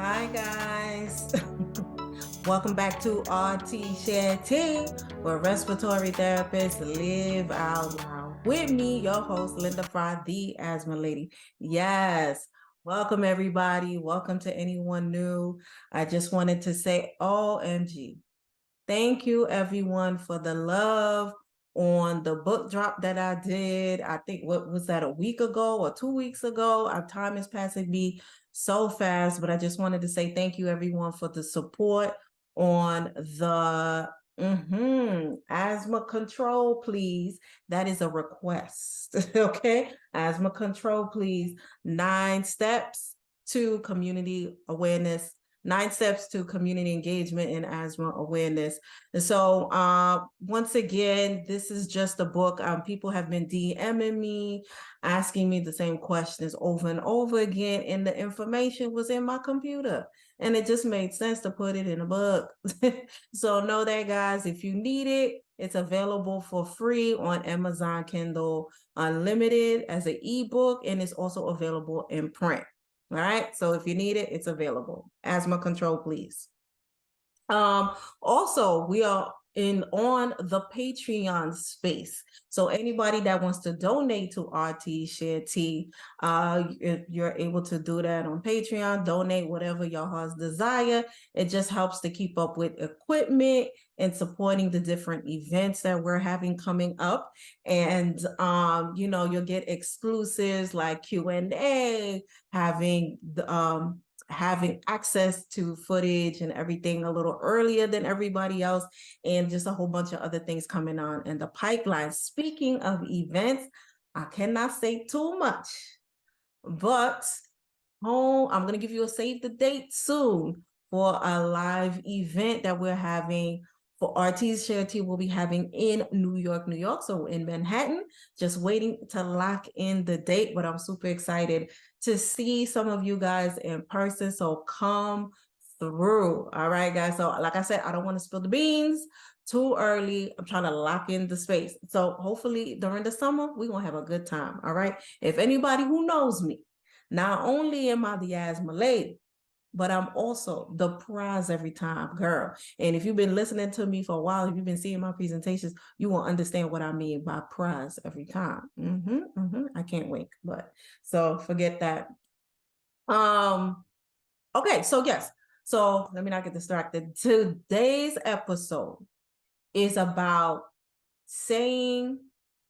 Hi guys. Welcome back to Rts Share Tea, where respiratory therapists live out loud. With me, your host, Linda Fry, the asthma lady. Yes. Welcome everybody. Welcome to anyone new. I just wanted to say OMG. Thank you everyone for the love on the book drop that I did. I think, what was that, a week ago or 2 weeks ago? Our time is passing me so fast, but I just wanted to say thank you everyone for the support on the asthma control, please. That is a request. Okay, asthma control, please. 9 steps to community awareness. 9 steps to community engagement and asthma awareness. And so once again, this is just a book. People have been DMing me, asking me the same questions over and over again, and the information was in my computer. And it just made sense to put it in a book. So know that, guys, if you need it, it's available for free on Amazon Kindle Unlimited as an ebook, and it's also available in print. All right, so if you need it, it's available. Asthma control, please. Also, we are on the Patreon space. So anybody that wants to donate to Rts Share Tea, you're able to do that on Patreon. Donate whatever your heart's desire. It just helps to keep up with equipment and supporting the different events that we're having coming up. And you'll get exclusives like Q&A, having access to footage and everything a little earlier than everybody else, and just a whole bunch of other things coming on in the pipeline. Speaking of events, I cannot say too much, but I'm going to give you a save the date soon for a live event that we're having for Rts Share Tea. We'll be having in New York, so in Manhattan. Just waiting to lock in the date, but I'm super excited to see some of you guys in person, so come through. All right, guys. So like I said, I don't want to spill the beans too early. I'm trying to lock in the space. So hopefully during the summer, we're going to have a good time. All right. If anybody who knows me, not only am I the asthma lady, but I'm also the prize every time girl. And if you've been listening to me for a while, if you've been seeing my presentations, you will understand what I mean by prize every time. I can't wait, but so forget that. Okay, so yes. So let me not get distracted. Today's episode is about saying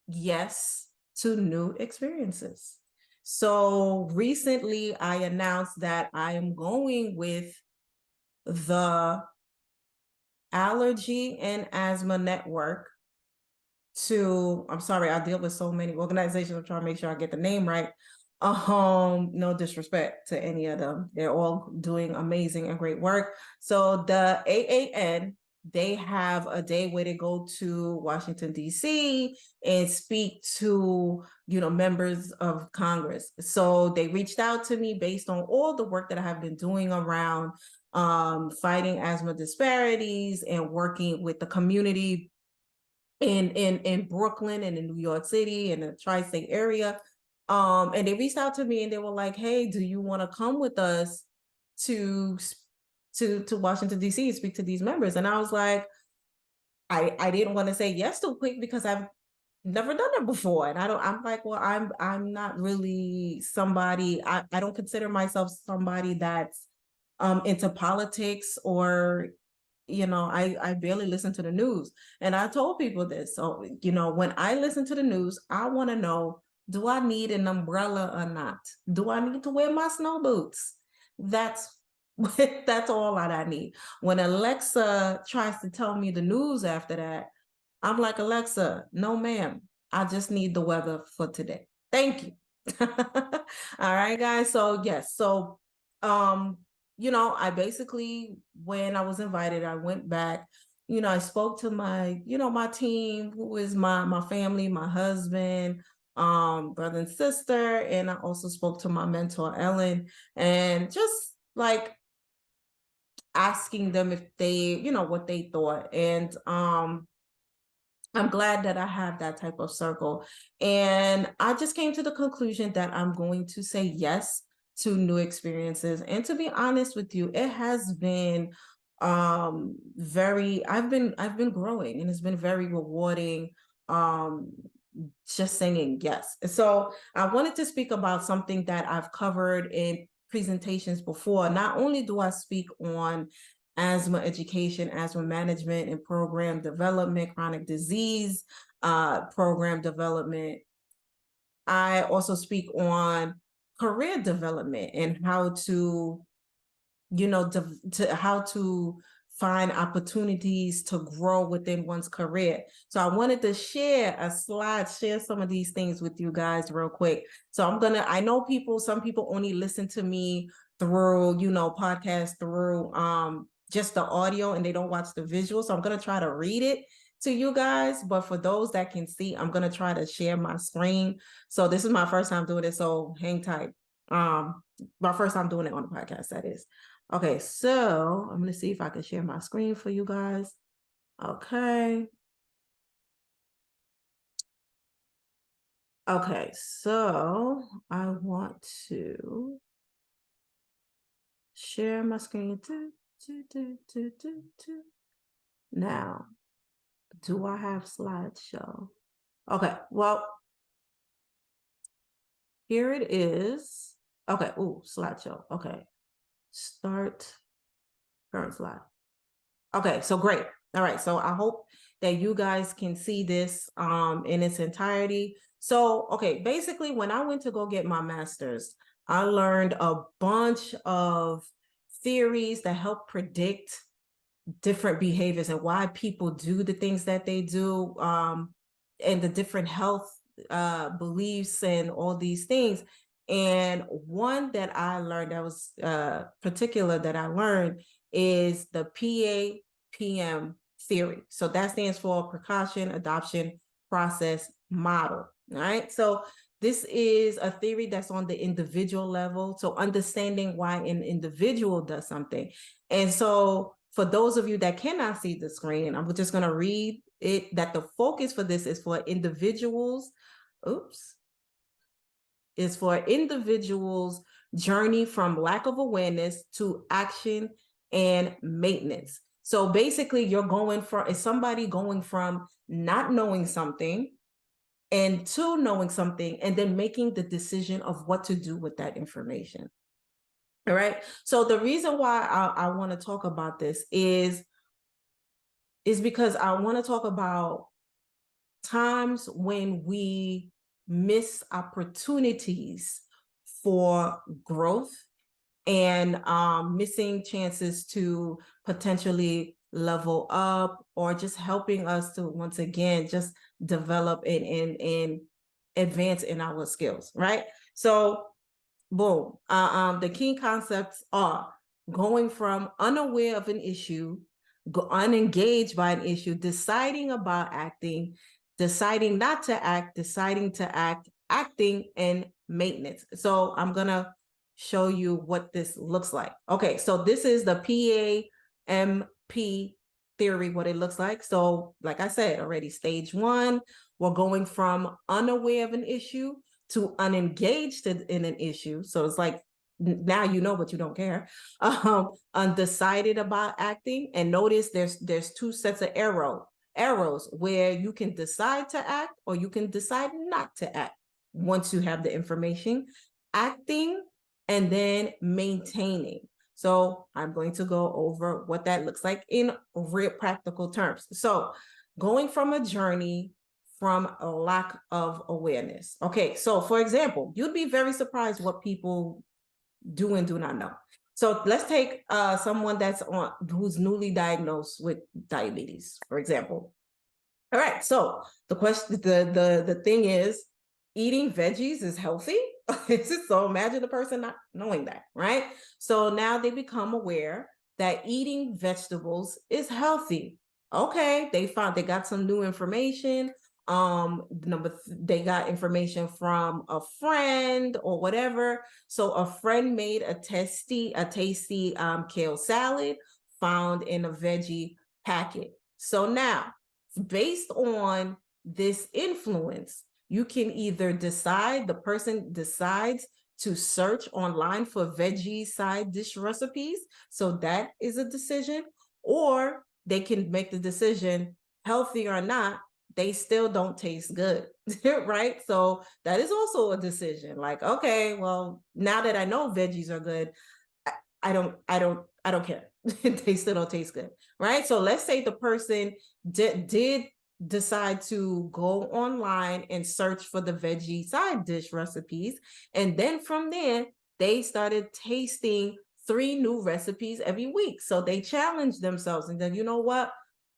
yes to new experiences. So recently I announced that I am going with the Allergy and Asthma Network I'm sorry, I deal with so many organizations. I'm trying to make sure I get the name right. No disrespect to any of them. They're all doing amazing and great work. So the AAN, they have a day where they go to Washington, D.C. and speak to, members of Congress. So they reached out to me based on all the work that I have been doing around fighting asthma disparities and working with the community in Brooklyn and in New York City and the tri-state area. And they reached out to me and they were like, hey, do you want to come with us to Washington, D.C. and speak to these members? And I was like, I didn't want to say yes too quick because I've never done it before. And I'm like, well, I'm not really somebody, I don't consider myself somebody that's into politics or, I barely listen to the news. And I told people this. So, when I listen to the news, I want to know, do I need an umbrella or not? Do I need to wear my snow boots? That's all that I need. When Alexa tries to tell me the news after that, I'm like, Alexa, no, ma'am. I just need the weather for today. Thank you. All right, guys. So yes. So, I basically, when I was invited, I went back, I spoke to my, my team, who is my family, my husband, brother and sister. And I also spoke to my mentor, Ellen, and just like asking them if they, what they thought. And, I'm glad that I have that type of circle. And I just came to the conclusion that I'm going to say yes to new experiences. And to be honest with you, it has been very, I've been growing, and it's been very rewarding, just saying yes. So I wanted to speak about something that I've covered in presentations before. Not only do I speak on asthma education, asthma management, and program development, chronic disease program development, I also speak on career development and how to, how to find opportunities to grow within one's career. So I wanted to share a slide, share some of these things with you guys real quick. So I know some people only listen to me through, podcasts through just the audio, and they don't watch the visual. So I'm going to try to read it to you guys, but for those that can see, I'm going to try to share my screen. So this is my first time doing it, so hang tight. My first time doing it on the podcast, that is. Okay, so I'm going to see if I can share my screen for you guys. Okay. Okay, so I want to share my screen. Now, do I have slideshow? Okay, well, here it is. Okay, ooh, slideshow. Okay, start current slide. Okay, so great. All right, so I hope that you guys can see this in its entirety. So, okay, basically when I went to go get my master's, I learned a bunch of theories that help predict different behaviors and why people do the things that they do, and the different health beliefs and all these things. And one that I learned that was particular that I learned is the PAPM theory. So that stands for Precaution Adoption Process Model. All right. So this is a theory that's on the individual level. So understanding why an individual does something. And so for those of you that cannot see the screen, I'm just going to read it, that the focus for this is for individuals. Is for individuals' journey from lack of awareness to action and maintenance. So basically, is somebody going from not knowing something and to knowing something, and then making the decision of what to do with that information. All right. So the reason why I want to talk about this is because I want to talk about times when we miss opportunities for growth and missing chances to potentially level up, or just helping us to, once again, just develop and advance in our skills, right? So boom, the key concepts are going from unaware of an issue, unengaged by an issue, deciding about acting, deciding not to act, deciding to act, acting, and maintenance. So I'm gonna show you what this looks like. Okay, so this is the PAMP theory, what it looks like. So like I said already, stage 1, we're going from unaware of an issue to unengaged in an issue. So it's like, now you know, but you don't care. Undecided about acting. And notice there's 2 sets of arrows where you can decide to act or you can decide not to act once you have the information. Acting and then maintaining. So I'm going to go over what that looks like in real practical terms. So going from a journey from a lack of awareness. Okay, so for example, you'd be very surprised what people do and do not know. So let's take someone who's newly diagnosed with diabetes, for example. All right, so the question, the thing is, eating veggies is healthy. So imagine the person not knowing that, right? So now they become aware that eating vegetables is healthy. Okay, they got some new information. They got information from a friend or whatever. So a friend made a tasty kale salad found in a veggie packet. So now, based on this influence, you can either the person decides to search online for veggie side dish recipes. So that is a decision. Or they can make the decision, healthy or not, they still don't taste good, right? So that is also a decision. Like, okay, well, now that I know veggies are good, I don't care. They still don't taste good, right? So let's say the person did decide to go online and search for the veggie side dish recipes, and then from there they started tasting 3 new recipes every week. So they challenged themselves and then, you know what,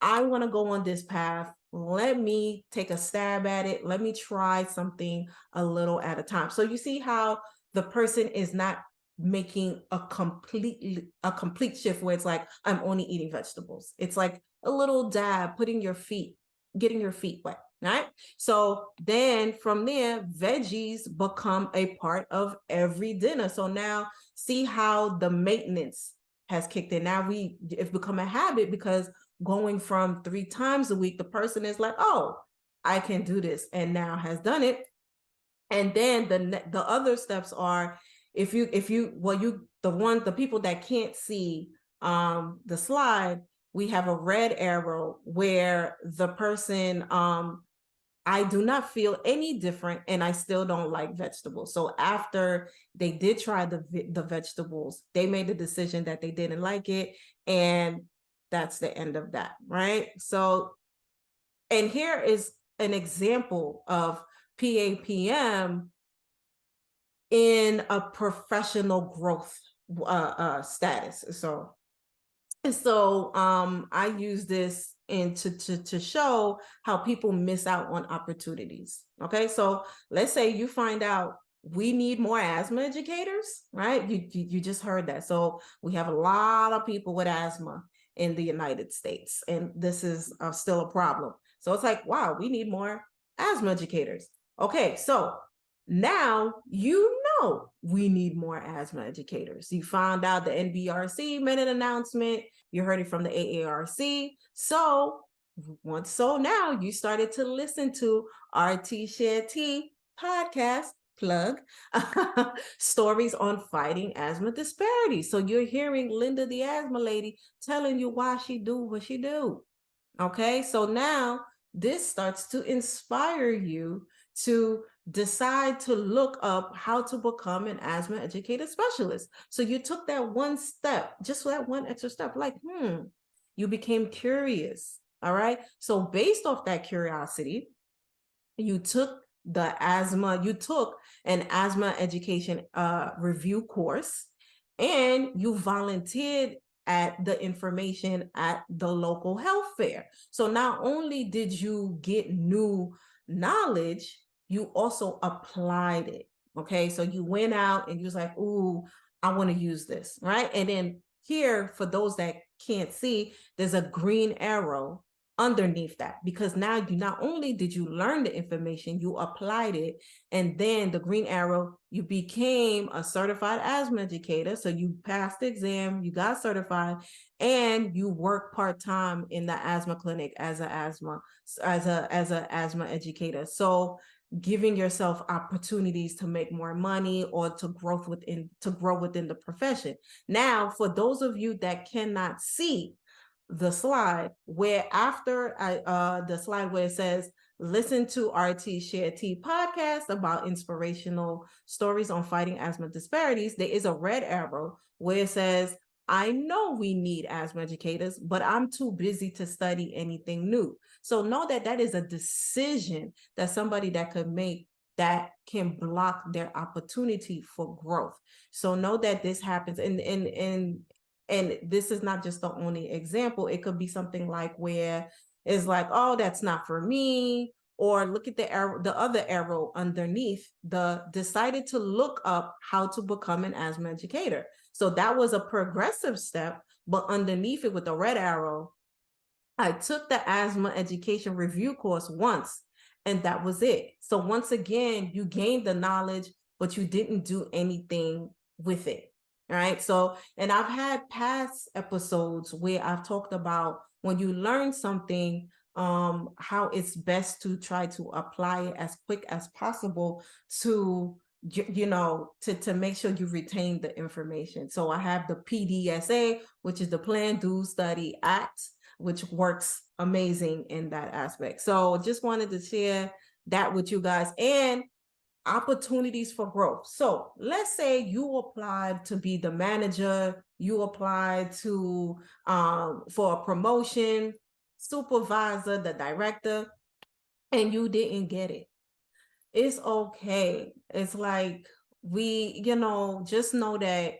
I want to go on this path. Let me take a stab at it. Let me try something a little at a time. So you see how the person is not making a complete shift where it's like, I'm only eating vegetables. It's like a little dab, getting your feet wet, right? So then from there, veggies become a part of every dinner. So now see how the maintenance has kicked in. Now it's become a habit, because going from 3 times a week, the person is like, oh, I can do this, and now has done it. And then the other steps are, the people that can't see the slide, we have a red arrow where the person, I do not feel any different and I still don't like vegetables. So after they did try the vegetables, they made the decision that they didn't like it, and that's the end of that, right? So, and here is an example of PAPM in a professional growth status. So I use this to show how people miss out on opportunities. Okay, so let's say you find out we need more asthma educators, right? You just heard that. So we have a lot of people with asthma in the United States, and this is still a problem. So it's like, wow, we need more asthma educators. Okay, so now you know we need more asthma educators. You found out the NBRC made an announcement. You heard it from the AARC. So now you started to listen to Rts Share Tea podcast, plug, stories on fighting asthma disparities. So you're hearing Linda, the asthma lady, telling you why she do what she do. Okay, so now this starts to inspire you to decide to look up how to become an asthma educator specialist. So you took that one step, just that one extra step, like, you became curious. All right. So based off that curiosity, you took an asthma education review course, and you volunteered at the information at the local health fair. So not only did you get new knowledge, you also applied it. Okay, so you went out and you was like, ooh, I want to use this, right? And then here, for those that can't see, there's a green arrow underneath that, because now you not only did you learn the information, you applied it, and then the green arrow, you became a certified asthma educator. So you passed the exam, you got certified, and you work part-time in the asthma clinic as an asthma educator. So giving yourself opportunities to make more money or to grow within the profession. Now, for those of you that cannot see the slide, where after the slide where it says listen to Rts Share Tea podcast about inspirational stories on fighting asthma disparities, there is a red arrow where it says, I know we need asthma educators, but I'm too busy to study anything new. So know that that is a decision that somebody that could make that can block their opportunity for growth. So know that this happens, and this is not just the only example. It could be something like where it's like, oh, that's not for me. Or look at the other arrow underneath, decided to look up how to become an asthma educator. So that was a progressive step, but underneath it with the red arrow, I took the asthma education review course once, and that was it. So once again, you gained the knowledge, but you didn't do anything with it. Right. So, and I've had past episodes where I've talked about when you learn something, how it's best to try to apply it as quick as possible to you know, to make sure you retain the information. So I have the PDSA, which is the Plan, Do, Study, Act, which works amazing in that aspect. So just wanted to share that with you guys, and opportunities for growth. So let's say you applied to be the manager, you applied to for a promotion, supervisor, the director, and you didn't get it. It's okay. It's like, we, you know, just know that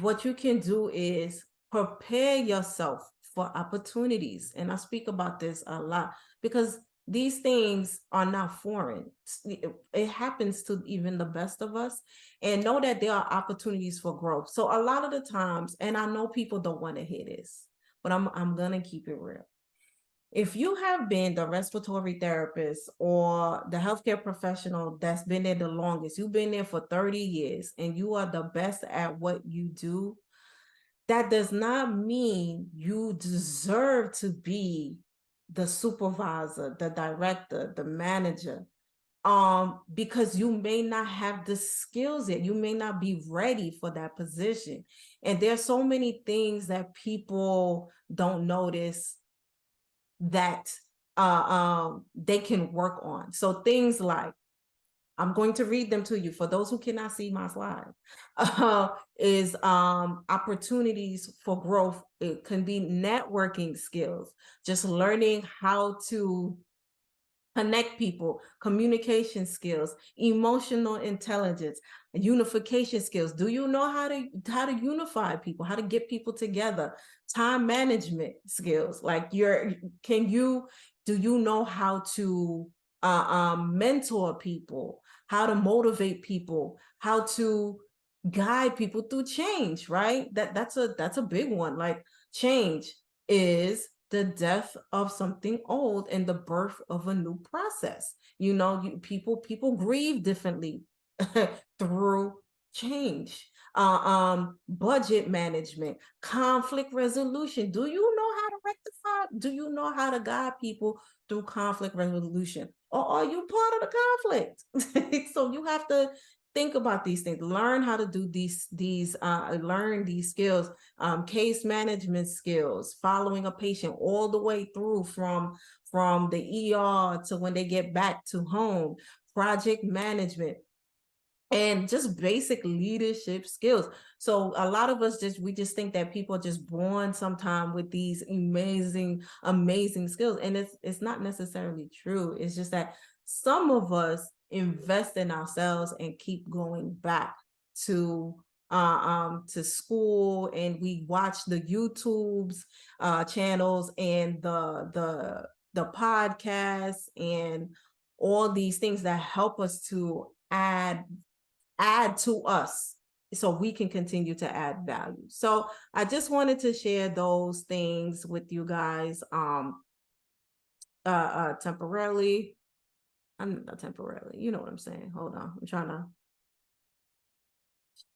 what you can do is prepare yourself for opportunities. And I speak about this a lot because these things are not foreign. It happens to even the best of us, and know that there are opportunities for growth. So a lot of the times, and I know people don't want to hear this, but I'm gonna keep it real. If you have been the respiratory therapist or the healthcare professional that's been there the longest, you've been there for 30 years and you are the best at what you do, that does not mean you deserve to be the supervisor, the director, the manager. Because you may not have the skills yet, you may not be ready for that position. And there's so many things that people don't notice that they can work on. So things like, I'm going to read them to you for those who cannot see my slide, is opportunities for growth. It can be networking skills, just learning how to connect people, communication skills, emotional intelligence, unification skills. Do you know how to unify people, how to get people together? Time management skills, like do you know how to mentor people, how to motivate people, how to guide people through change, right? That's a big one. Like, change is the death of something old and the birth of a new process. You know, people grieve differently through change. Budget management, conflict resolution. Do you know how to rectify? Do you know how to guide people through conflict resolution? Or are you part of the conflict? So you have to think about these things, learn how to do learn these skills, case management skills, following a patient all the way through from the ER to when they get back to home, project management, and just basic leadership skills. So a lot of us we just think that people are just born sometime with these amazing skills, and it's not necessarily true. It's just that some of us invest in ourselves and keep going back to school, and we watch the YouTube's channels and the podcasts and all these things that help us to add to us so we can continue to add value. So I just wanted to share those things with you guys temporarily. I'm not temporarily, you know what I'm saying. Hold on, I'm trying to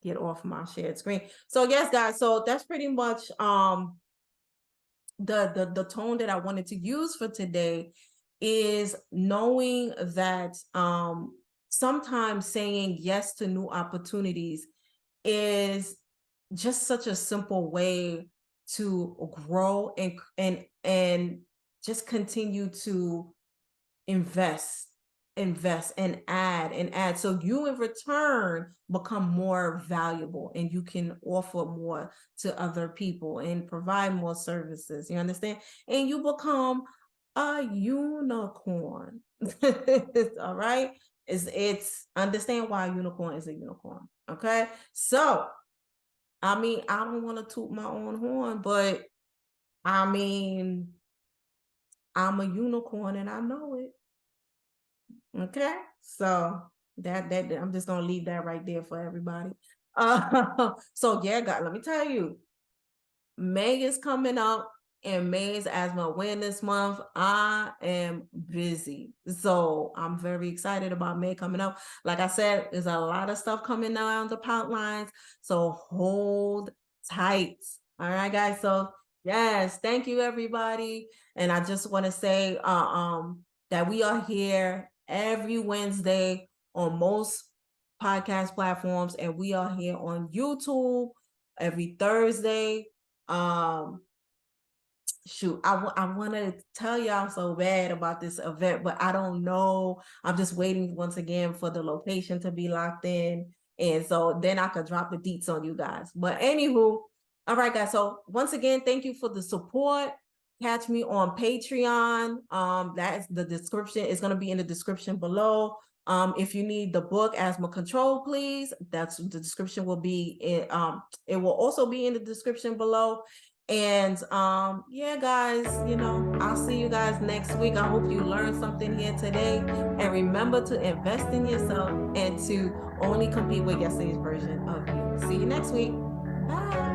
get off my shared screen. So yes, guys, so that's pretty much the tone that I wanted to use for today, is knowing that sometimes saying yes to new opportunities is just such a simple way to grow and just continue to invest and add, so you in return become more valuable and you can offer more to other people and provide more services, you understand, and you become a unicorn. All right, it's understand why a unicorn is a unicorn. Okay, so I mean, I don't want to toot my own horn, but I mean, I'm a unicorn and I know it. Okay, so that I'm just gonna leave that right there for everybody. So yeah, God, let me tell you, May is coming up, and May is Asthma Awareness Month. I am busy, so I'm very excited about May coming up. Like I said, there's a lot of stuff coming down the pipelines, so hold tight. All right, guys. So yes, thank you, everybody, and I just want to say, that we are here every Wednesday on most podcast platforms, and we are here on YouTube every Thursday. Shoot, I want to tell y'all so bad about this event, but I don't know. I'm just waiting once again for the location to be locked in, and so then I could drop the deets on you guys. But anywho, all right, guys. So once again, thank you for the support. Catch me on Patreon. That's the description. It's going to be in the description below. If you need the book Asthma Control, please, that's the description will be in, it will also be in the description below. And yeah, guys, I'll see you guys next week. I hope you learned something here today. And remember to invest in yourself and to only compete with yesterday's version of you. See you next week. Bye.